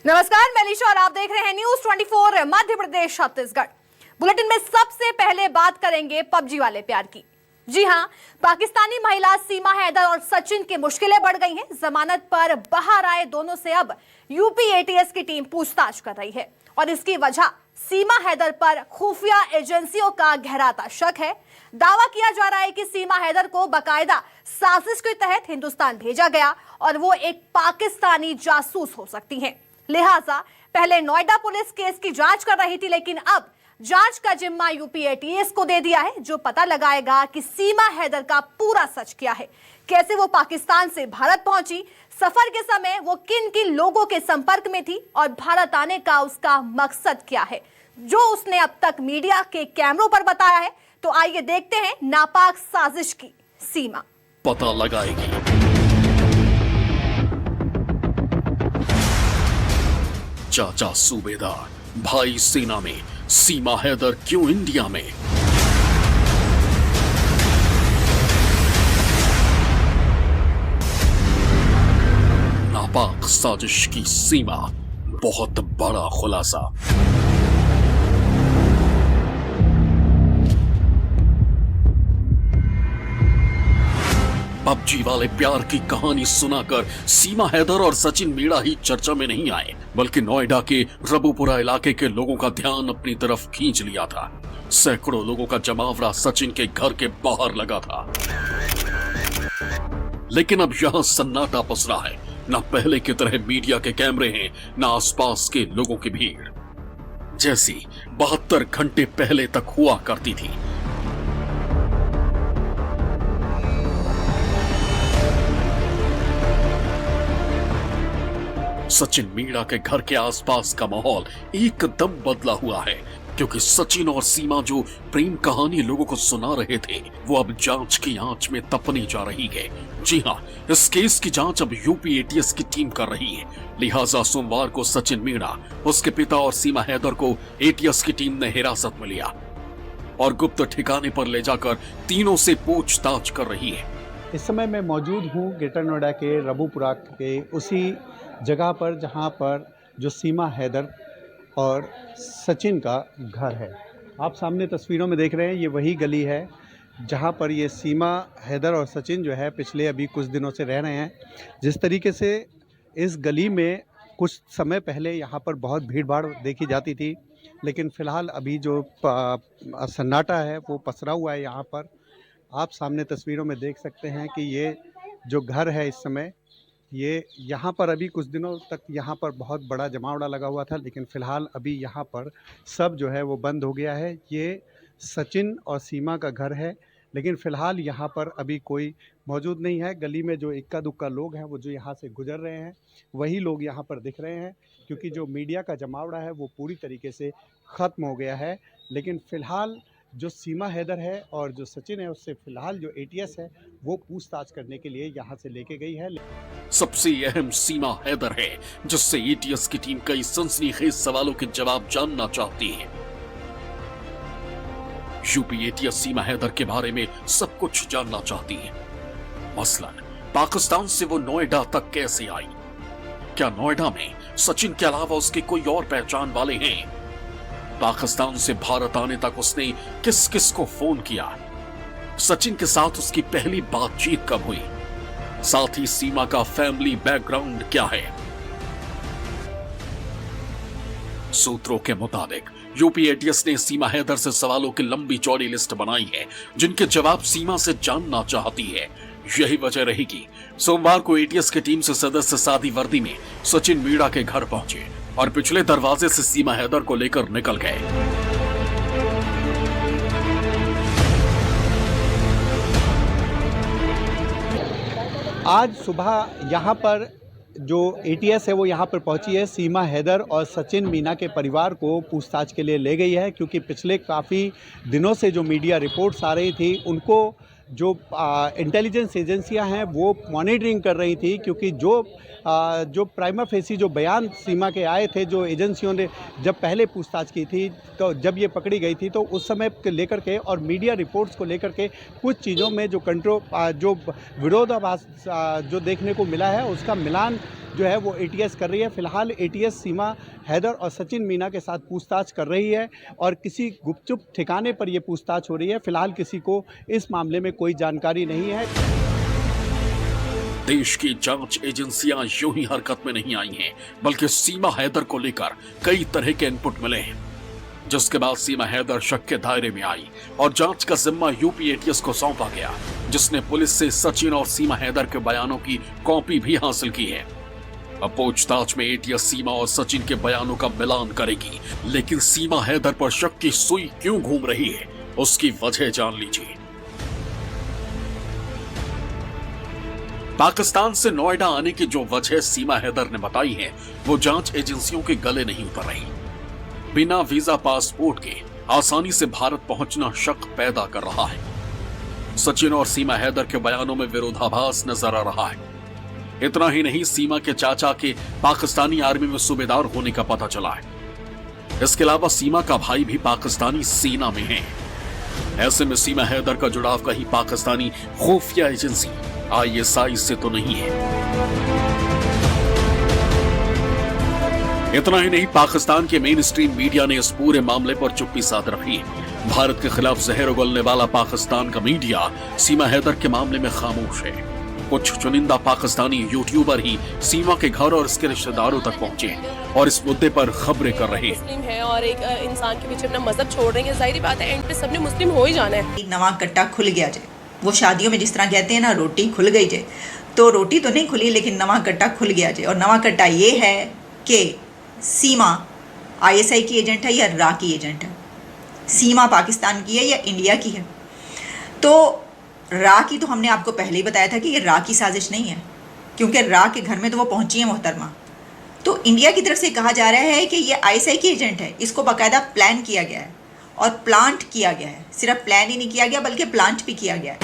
नमस्कार, मैं लीशा और आप देख रहे हैं न्यूज 24 मध्य प्रदेश छत्तीसगढ़। बुलेटिन में सबसे पहले बात करेंगे पबजी वाले प्यार की। जी हां, पाकिस्तानी महिला सीमा हैदर और सचिन की मुश्किलें बढ़ गई हैं। जमानत पर बाहर आए दोनों से अब यूपी एटीएस की टीम पूछताछ कर रही है और इसकी वजह सीमा हैदर पर खुफिया एजेंसियों का गहराता शक है। दावा किया जा रहा है कि सीमा हैदर को बाकायदा साजिश के तहत हिंदुस्तान भेजा गया और वो एक पाकिस्तानी जासूस हो सकती हैं। लिहाजा पहले नोएडा पुलिस केस की जांच कर रही थी, लेकिन अब जांच का जिम्मा यूपी एटीएस को दे दिया है, जो पता लगाएगा कि सीमा हैदर का पूरा सच क्या है, कैसे वो पाकिस्तान से भारत पहुंची, सफर के समय वो किन किन लोगों के संपर्क में थी और भारत आने का उसका मकसद क्या है, जो उसने अब तक मीडिया के कैमरों पर बताया है। तो आइए देखते हैं नापाक साजिश की सीमा पता लगाएगी। चाचा सूबेदार, भाई सेना में, सीमा हैदर क्यों इंडिया में? नापाक साजिश की सीमा, बहुत बड़ा खुलासा। पबजी वाले प्यार की कहानी सुनाकर सीमा हैदर और सचिन मीणा ही चर्चा में नहीं आए, बल्कि नोएडा के रबुपुरा इलाके के लोगों का ध्यान अपनी तरफ खींच लिया था। सैकड़ों लोगों का जमावड़ा सचिन के घर के बाहर लगा था। लेकिन अब यहां सन्नाटा पसरा है। न पहले की तरह मीडिया के कैमरे हैं, न आसपास के लोगों की भीड़, जैसी 72 घंटे पहले तक हुआ करती थी। सचिन मीणा के घर के आसपास का माहौल एकदम बदला हुआ है, क्योंकि सचिन और सीमा जो प्रेम कहानी लोगों को सुना रहे थे, वो अब जांच की आंच में तपने जा रही है। जी हां, इस केस की जांच अब यूपी एटीएस की टीम कर रही है। लिहाजा सोमवार को सचिन मीणा, उसके पिता और सीमा हैदर को एटीएस की टीम ने हिरासत में लिया और गुप्त ठिकाने पर ले जाकर तीनों से पूछताछ कर रही है। इस समय मैं मौजूद हूँ ग्रेटर नोएडा के रबुपुरा के उसी जगह पर जहाँ पर जो सीमा हैदर और सचिन का घर है। आप सामने तस्वीरों में देख रहे हैं, ये वही गली है जहाँ पर ये सीमा हैदर और सचिन जो है पिछले अभी कुछ दिनों से रह रहे हैं। जिस तरीके से इस गली में कुछ समय पहले यहाँ पर बहुत भीड़ भाड़ देखी जाती थी, लेकिन फ़िलहाल अभी जो सन्नाटा है वो पसरा हुआ है यहाँ पर। आप सामने तस्वीरों में देख सकते हैं कि ये जो घर है इस समय, ये यहाँ पर अभी कुछ दिनों तक यहाँ पर बहुत बड़ा जमावड़ा लगा हुआ था, लेकिन फ़िलहाल अभी यहाँ पर सब जो है वो बंद हो गया है। ये सचिन और सीमा का घर है, लेकिन फ़िलहाल यहाँ पर अभी कोई मौजूद नहीं है। गली में जो इक्का दुक्का लोग हैं वो जो यहाँ से गुजर रहे हैं, वही लोग यहाँ पर दिख रहे हैं, क्योंकि जो मीडिया का जमावड़ा है वो पूरी तरीके से ख़त्म हो गया है। लेकिन फ़िलहाल जो सीमा हैदर है और जो सचिन है, उससे फिलहाल जो एटीएस है वो पूछताछ करने के लिए यहाँ से लेके गई है। सबसे अहम सीमा हैदर है, जिससे एटीएस की टीम कई सनसनीखेज सवालों के जवाब जानना चाहती है। यूपी एटीएस सीमा हैदर के बारे में सब कुछ जानना चाहती है। मसलन पाकिस्तान से वो नोएडा तक कैसे आई? क्या नोएडा में सचिन के अलावा उसके कोई और पहचान वाले हैं? पाकिस्तान से भारत आने तक उसने किस किस को फोन किया? सचिन के साथ उसकी पहली बातचीत कब हुई? साथ ही सीमा का फैमिली बैकग्राउंड क्या है? सूत्रों के मुताबिक यूपी एटीएस ने सीमा हैदर से सवालों की लंबी चौड़ी लिस्ट बनाई है, जिनके जवाब सीमा से जानना चाहती है। यही वजह रहेगी सोमवार को एटीएस की टीम से सदस्य सादी वर्दी में सचिन मीणा के घर पहुंचे और पिछले दरवाजे से सीमा हैदर को लेकर निकल गए। आज सुबह यहाँ पर जो एटीएस है वो यहाँ पर पहुँची है। सीमा हैदर और सचिन मीणा के परिवार को पूछताछ के लिए ले गई है, क्योंकि पिछले काफ़ी दिनों से जो मीडिया रिपोर्ट्स आ रही थी, उनको जो इंटेलिजेंस एजेंसियां हैं वो मॉनिटरिंग कर रही थी, क्योंकि जो प्राइमा फेसी जो बयान सीमा के आए थे, जो एजेंसियों ने जब पहले पूछताछ की थी, तो जब ये पकड़ी गई थी, तो उस समय के लेकर के और मीडिया रिपोर्ट्स को लेकर के कुछ चीज़ों में जो विरोधाभास जो देखने को मिला है, उसका मिलान जो है वो एटीएस कर रही है। फिलहाल एटीएस सीमा हैदर और सचिन मीना के साथ पूछताछ कर रही है और किसी गुपचुप ठिकाने पर ये पूछताछ हो रही है। फिलहाल किसी को इस मामले में कोई जानकारी नहीं है। देश की जांच एजेंसियां यूं ही हरकत में नहीं आई हैं, बल्कि सीमा हैदर को लेकर कई तरह के इनपुट मिले हैं, जिसके बाद सीमा हैदर शक के दायरे में आई और जांच का जिम्मा यूपी एटीएस को सौंपा गया, जिसने पुलिस से सचिन और सीमा हैदर के बयानों की कॉपी भी हासिल की है। अब पूछताछ में एटीएस सीमा और सचिन के बयानों का मिलान करेगी, लेकिन सीमा हैदर पर शक की सुई क्यों घूम रही है, उसकी वजह जान लीजिए। पाकिस्तान से नोएडा आने की जो वजह सीमा हैदर ने बताई है, वो जांच एजेंसियों के गले नहीं उतर रही। बिना वीजा पासपोर्ट के आसानी से भारत पहुंचना शक पैदा कर रहा है। सचिन और सीमा हैदर के बयानों में विरोधाभास नजर आ रहा है। इतना ही नहीं, सीमा के चाचा के पाकिस्तानी आर्मी में सूबेदार होने का पता चला है। इसके अलावा सीमा का भाई भी पाकिस्तानी सेना में है। ऐसे में सीमा हैदर का जुड़ाव कहीं पाकिस्तानी खुफिया एजेंसी ISI से तो नहीं है। इतना ही नहीं, पाकिस्तान के मेन स्ट्रीम मीडिया ने इस पूरे मामले पर चुप्पी साध रखी है। भारत के खिलाफ जहर उगलने वाला पाकिस्तान का मीडिया सीमा हैदर के मामले में खामोश है। कुछ चुनिंदा पाकिस्तानी यूट्यूबर ही सीमा के घर और उसके रिश्तेदारों तक पहुंचे और इस मुद्दे पर खबरें कर रहे हैं। मुस्लिम है और एक इंसान के पीछे अपना मजहब छोड़ रहे हैं, जाहिर बात है एंड पे सबने मुस्लिम हो ही जाना है। एक नवा कट्टा खुल गया जे, वो शादियों में जिस तरह कहते हैं ना, रोटी खुल गई जे, तो रोटी तो नहीं खुली लेकिन नवा कट्टा खुल गया जे। और नवा कट्टा ये है कि सीमा ISI की एजेंट है या रा की एजेंट है। सीमा पाकिस्तान की है या इंडिया की है। तो रा की तो हमने आपको पहले ही बताया था कि ये रा की साजिश नहीं है, क्योंकि रा के घर में तो वो पहुंची है मोहतरमा। तो इंडिया की तरफ से कहा जा रहा है कि ये ISI की एजेंट है। इसको बाकायदा प्लान किया गया है और प्लांट किया गया है। सिर्फ प्लान ही नहीं किया गया बल्कि प्लांट भी किया गया है।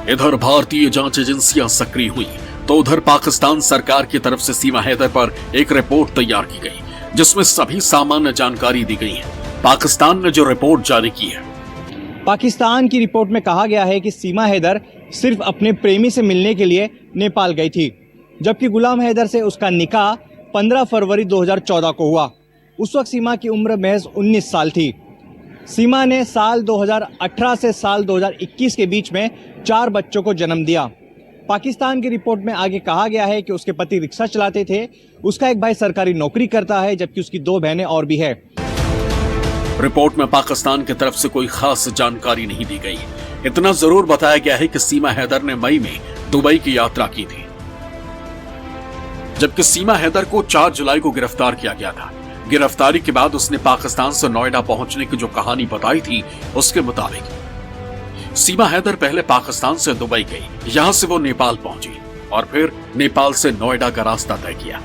इधर भारतीय जांच एजेंसियां सक्रिय हुई तो उधर पाकिस्तान सरकार की तरफ से सीमा हैदर पर एक रिपोर्ट तैयार की गई, जिसमें सभी सामान्य जानकारी दी गई है। पाकिस्तान ने जो रिपोर्ट जारी की है, पाकिस्तान की रिपोर्ट में कहा गया है कि सीमा हैदर सिर्फ अपने प्रेमी से मिलने के लिए नेपाल गई थी, जबकि गुलाम हैदर से उसका निकाह 15 फरवरी 2014 को हुआ। उस वक्त सीमा की उम्र महज 19 साल थी। सीमा ने साल 2018 से साल 2021 के बीच में 4 बच्चों को जन्म दिया। पाकिस्तान की रिपोर्ट में आगे कहा गया है कि उसके पति रिक्शा चलाते थे, उसका एक भाई सरकारी नौकरी करता है, जबकि उसकी 2 बहनें और भी है। रिपोर्ट में पाकिस्तान की तरफ से कोई खास जानकारी नहीं दी गई। इतना जरूर बताया गया है कि सीमा हैदर ने मई में दुबई की यात्रा की थी, जबकि सीमा हैदर को 4 जुलाई को गिरफ्तार किया गया था। गिरफ्तारी के बाद उसने पाकिस्तान से नोएडा पहुंचने की जो कहानी बताई थी, उसके मुताबिक सीमा हैदर पहले पाकिस्तान से दुबई गई, यहां से वो नेपाल पहुंची और फिर नेपाल से नोएडा का रास्ता तय किया।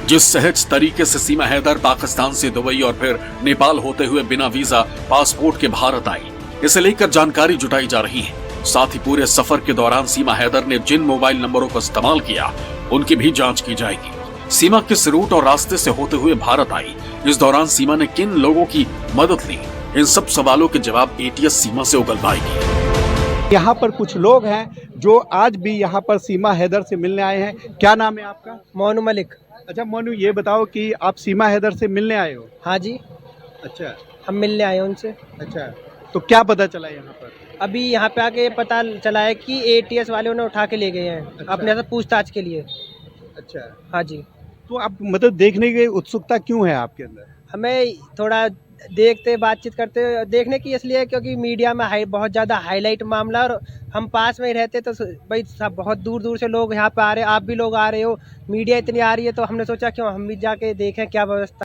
जिस सहज तरीके से सीमा हैदर पाकिस्तान से दुबई और फिर नेपाल होते हुए बिना वीजा पासपोर्ट के भारत आई, इसे लेकर जानकारी जुटाई जा रही है। साथ ही पूरे सफर के दौरान सीमा हैदर ने जिन मोबाइल नंबरों का इस्तेमाल किया, उनकी भी जांच की जाएगी। सीमा किस रूट और रास्ते से होते हुए भारत आई, इस दौरान सीमा ने किन लोगों की मदद ली, इन सब सवालों के जवाब एटीएस सीमा से उगल पाएगी। यहाँ पर कुछ लोग हैं जो आज भी यहाँ पर सीमा हैदर से मिलने आए हैं। क्या नाम है आपका? मोनू मलिक। अच्छा मोनू, ये बताओ कि आप सीमा हैदर से मिलने आए हो? हाँ जी, अच्छा, हम मिलने आए हैं उनसे। अच्छा, तो क्या पता चला यहाँ पर? अभी यहाँ पे आके पता चला है कि ATS वाले उन्हें उठा के ले गए हैं। अच्छा। अपने से पूछताछ के लिए। अच्छा, हाँ जी, तो आप मतलब देखने की उत्सुकता क्यों है आपके अंदर? हमें थोड़ा देखते बातचीत करते देखने की इसलिए क्योंकि मीडिया में बहुत ज़्यादा हाईलाइट मामला, और हम पास में ही रहते तो भाई सब बहुत दूर दूर से लोग यहाँ पे आ रहे हैं, आप भी लोग आ रहे हो, मीडिया इतनी आ रही है, तो हमने सोचा क्यों हम भी जाके देखें क्या व्यवस्था।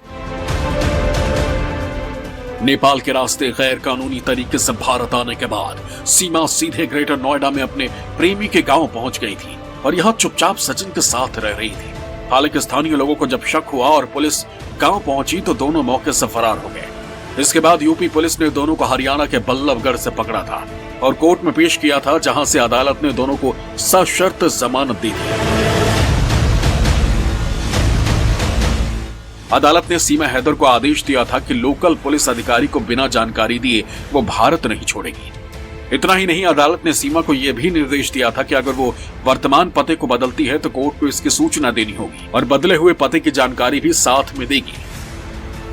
नेपाल के रास्ते गैर कानूनी तरीके से भारत आने के बाद सीमा सीधे ग्रेटर नोएडा में अपने प्रेमी के गांव पहुंच गई थी और यहां चुपचाप सचिन के साथ रह रही थी। हालांकि स्थानीय लोगों को जब शक हुआ और पुलिस गांव पहुंची तो दोनों मौके से फरार हो गए। इसके बाद यूपी पुलिस ने दोनों को हरियाणा के बल्लभगढ़ से पकड़ा था और कोर्ट में पेश किया था, जहां से अदालत ने दोनों को सशर्त जमानत दी थी। अदालत ने सीमा हैदर को आदेश दिया था कि लोकल पुलिस अधिकारी को बिना जानकारी दिए वो भारत नहीं छोड़ेगी। इतना ही नहीं, अदालत ने सीमा को यह भी निर्देश दिया था कि अगर वो वर्तमान पते को बदलती है तो कोर्ट को इसकी सूचना देनी होगी और बदले हुए पते की जानकारी भी साथ में देगी।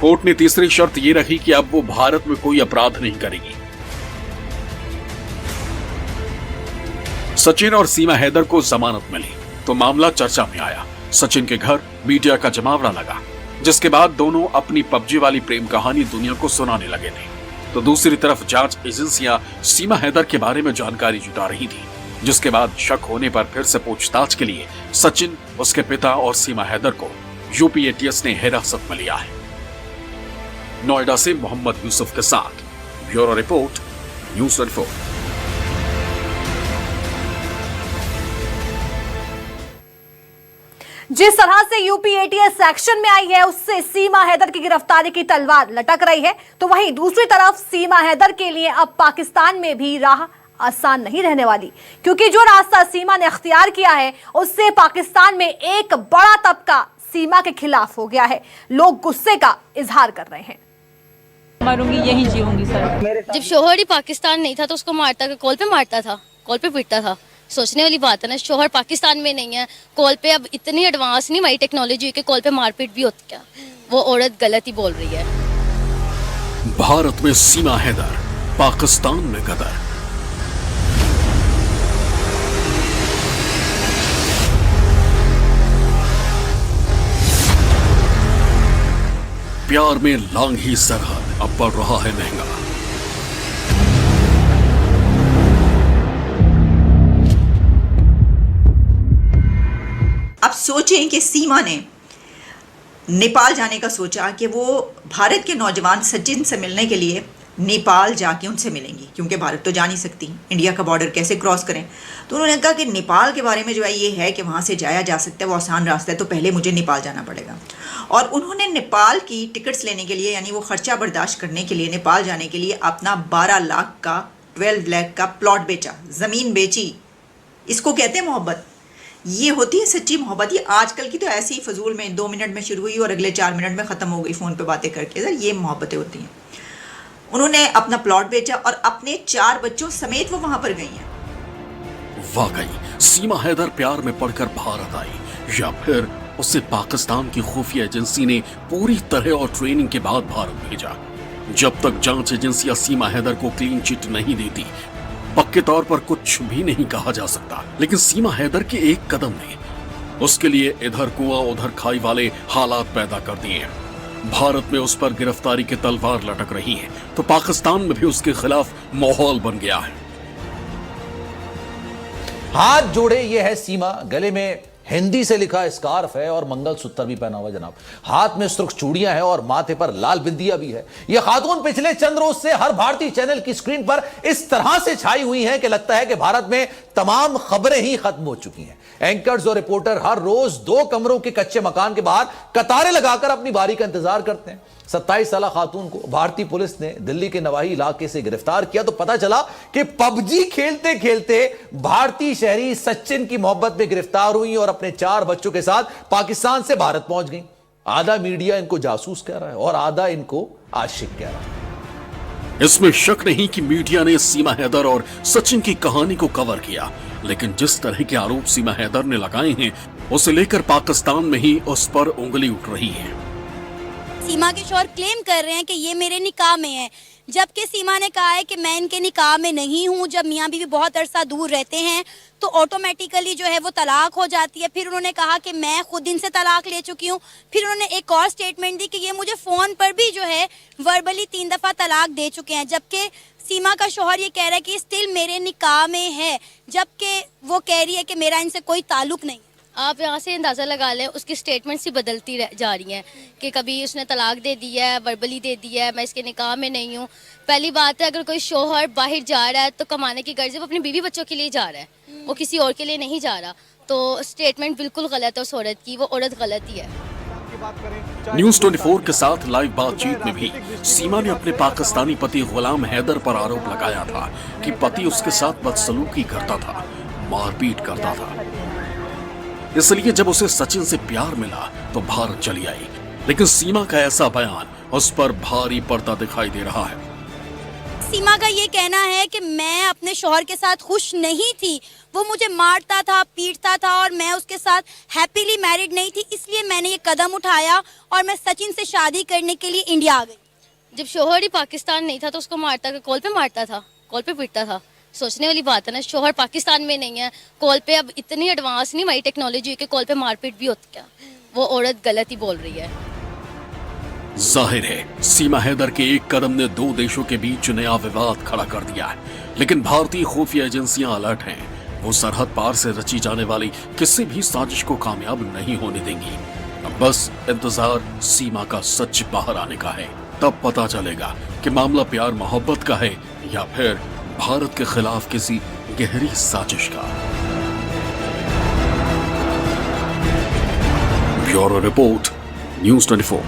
कोर्ट ने तीसरी शर्त ये रखी कि अब वो भारत में कोई अपराध नहीं करेगी। सचिन और सीमा हैदर को जमानत मिली तो मामला चर्चा में आया। सचिन के घर मीडिया का जमावड़ा लगा, जिसके बाद दोनों अपनी पबजी वाली प्रेम कहानी दुनिया को सुनाने लगे थे। तो दूसरी तरफ जांच एजेंसियां सीमा हैदर के बारे में जानकारी जुटा रही थी, जिसके बाद शक होने पर फिर से पूछताछ के लिए सचिन, उसके पिता और सीमा हैदर को यूपी एटीएस ने हिरासत में लिया है। नोएडा से मोहम्मद यूसुफ के साथ ब्यूरो रिपोर्ट, न्यूज़ 24। जिस तरह से यूपी एटीएस एक्शन में आई है, उससे सीमा हैदर की गिरफ्तारी की तलवार लटक रही है। तो वहीं दूसरी तरफ सीमा हैदर के लिए अब पाकिस्तान में भी राह आसान नहीं रहने वाली, क्योंकि जो रास्ता सीमा ने अख्तियार किया है उससे पाकिस्तान में एक बड़ा तबका सीमा के खिलाफ हो गया है। लोग गुस्से का इजहार कर रहे हैं। मरूंगी यही जीऊंगी सर। जब शोहर ही पाकिस्तान नहीं था तो उसको मारता, कॉल पे मारता था, कॉल पे पीटता था। सोचने वाली बात है ना, शोहर पाकिस्तान में नहीं है, कॉल पे अब इतनी एडवांस नहीं हमारी टेक्नोलॉजी के कॉल पे मारपीट भी होती, क्या वो औरत गलत ही बोल रही है। भारत में सीमा हैदर, पाकिस्तान में गदर। प्यार में लांघी सरहद अब बढ़ रहा है महंगा। अब सोचें कि सीमा ने नेपाल जाने का सोचा कि वो भारत के नौजवान सचिन से मिलने के लिए नेपाल जाके उनसे मिलेंगी, क्योंकि भारत तो जा नहीं सकती, इंडिया का बॉर्डर कैसे क्रॉस करें। तो उन्होंने कहा कि नेपाल के बारे में जो है ये है कि वहाँ से जाया जा सकता है, वो आसान रास्ता है, तो पहले मुझे नेपाल जाना पड़ेगा। और उन्होंने नेपाल की टिकट्स लेने के लिए, यानी वो खर्चा बर्दाश्त करने के लिए, नेपाल जाने के लिए अपना 12 लाख का 12 लाख का प्लॉट बेचा, ज़मीन बेची। इसको कहते हैं मोहब्बत। ये होती है सच्ची मोहब्बत। ये आजकल की तो ऐसी ही फजूल में 2 मिनट में शुरू हुई और अगले 4 मिनट में ख़त्म हो गई फ़ोन पे बातें करके। सर ये मोहब्बतें होती हैं। उन्होंने अपना प्लॉट बेचा और अपने 4 बच्चों समेत वो वहाँ पर गई हैं। वाकई सीमा हैदर प्यार में पड़कर भारत आई, या फिर उसे पाकिस्तान की खुफिया एजेंसी ने पूरी तरह और ट्रेनिंग के बाद भारत भेजा। जब तक जांच एजेंसियां सीमा हैदर को क्लीन चिट नहीं देती, पक्के तौर पर कुछ भी नहीं कहा जा सकता। लेकिन सीमा हैदर के एक कदम ने उसके लिए इधर कुआं उधर खाई वाले हालात पैदा कर दिए हैं। भारत में उस पर गिरफ्तारी की तलवार लटक रही है, तो पाकिस्तान में भी उसके खिलाफ माहौल बन गया है। हाथ जोड़े ये है सीमा, गले में हिंदी से लिखा स्कार्फ है और मंगलसूत्र भी पहना हुआ जनाब। हाथ में सुर्ख चूड़ियां हैं और माथे पर लाल बिंदिया भी है। यह खातून पिछले चंद रोज से हर भारतीय चैनल की स्क्रीन पर इस तरह से छाई हुई हैं कि लगता है कि भारत में तमाम खबरें ही खत्म हो चुकी हैं। एंकर्स और रिपोर्टर हर रोज 2 कमरों के कच्चे मकान के बाहर कतारें लगाकर अपनी बारी का इंतजार करते हैं। 27 साल खातून को भारतीय पुलिस ने दिल्ली के नवाही इलाके से गिरफ्तार किया तो पता चला कि पबजी खेलते खेलते भारतीय शहरी सचिन की मोहब्बत में गिरफ्तार हुई और अपने 4 बच्चों के साथ पाकिस्तान से भारत पहुंच गई। आधा मीडिया इनको जासूस कह रहा है और आधा इनको आशिक कह रहा है। इसमें शक नहीं कि मीडिया ने सीमा हैदर और सचिन की कहानी को कवर किया, लेकिन जिस तरह के आरोप सीमा हैदर ने लगाए हैं, उसे लेकर पाकिस्तान में ही उस पर उंगली उठ रही है। सीमा के शौहर क्लेम कर रहे हैं कि ये मेरे निकाह में है, जबकि सीमा ने कहा है कि मैं इनके निकाह में नहीं हूँ। जब मियाँ बीवी बहुत अरसा दूर रहते हैं तो ऑटोमेटिकली जो है वो तलाक हो जाती है। फिर उन्होंने कहा कि मैं खुद इनसे तलाक ले चुकी हूँ। फिर उन्होंने एक और स्टेटमेंट दी कि ये मुझे फ़ोन पर भी जो है वर्बली 3 दफ़ा तलाक दे चुके हैं, जबकि सीमा का शौहर ये कह रहा है कि स्टिल मेरे निकाह में है, जबकि वो कह रही है कि मेरा इनसे कोई ताल्लुक नहीं। आप यहाँ से अंदाज़ा लगा लें, उसकी स्टेटमेंट्स ही बदलती जा रही हैं कि कभी उसने तलाक दे दी है, वर्बली दे दी है, मैं इसके निकाह में नहीं हूँ। पहली बात है, अगर कोई शौहर बाहर जा रहा है तो कमाने की गर्ज, वो अपनी बीवी बच्चों के लिए जा रहा है, वो किसी और के लिए नहीं जा रहा। तो स्टेटमेंट बिल्कुल गलत है उस औरत की, वो औरत गलत ही है। न्यूज़ 24 के साथ लाइव बातचीत में भी सीमा ने अपने पाकिस्तानी पति गुलाम हैदर पर आरोप लगाया था कि पति उसके साथ बदसलूकी करता था, मारपीट करता था। इसलिए जब उसे सचिन से प्यार मिला तो भारत चली आई। लेकिन सीमा का ऐसा बयान उस पर भारी पड़ता दिखाई दे रहा है। सीमा का ये कहना है कि मैं अपने शौहर के साथ खुश नहीं थी, वो मुझे मारता था, पीटता था और मैं उसके साथ हैप्पीली मैरिड नहीं थी, इसलिए मैंने ये कदम उठाया और मैं सचिन से शादी करने के लिए इंडिया आ गई। जब शौहर ही पाकिस्तान नहीं था तो उसको मारता, कॉल पे मारता था, कॉल पे पीटता था। सोचने वाली बात है ना, शौहर पाकिस्तान में नहीं है, कॉल पे अब इतनी एडवांस नहीं हमारी टेक्नोलॉजी है कि कॉल पे मारपीट भी होती क्या, वो औरत गलत ही बोल रही है। जाहिर है सीमा हैदर के एक कदम ने दो देशों के बीच नया विवाद खड़ा कर दिया है, लेकिन भारतीय खुफिया एजेंसियां अलर्ट हैं। वो सरहद पार से रची जाने वाली किसी भी साजिश को कामयाब नहीं होने देंगी। अब बस इंतजार सीमा का सच बाहर आने का है, तब पता चलेगा कि मामला प्यार मोहब्बत का है या फिर भारत के खिलाफ किसी गहरी साजिश का। Bureau report, news 24।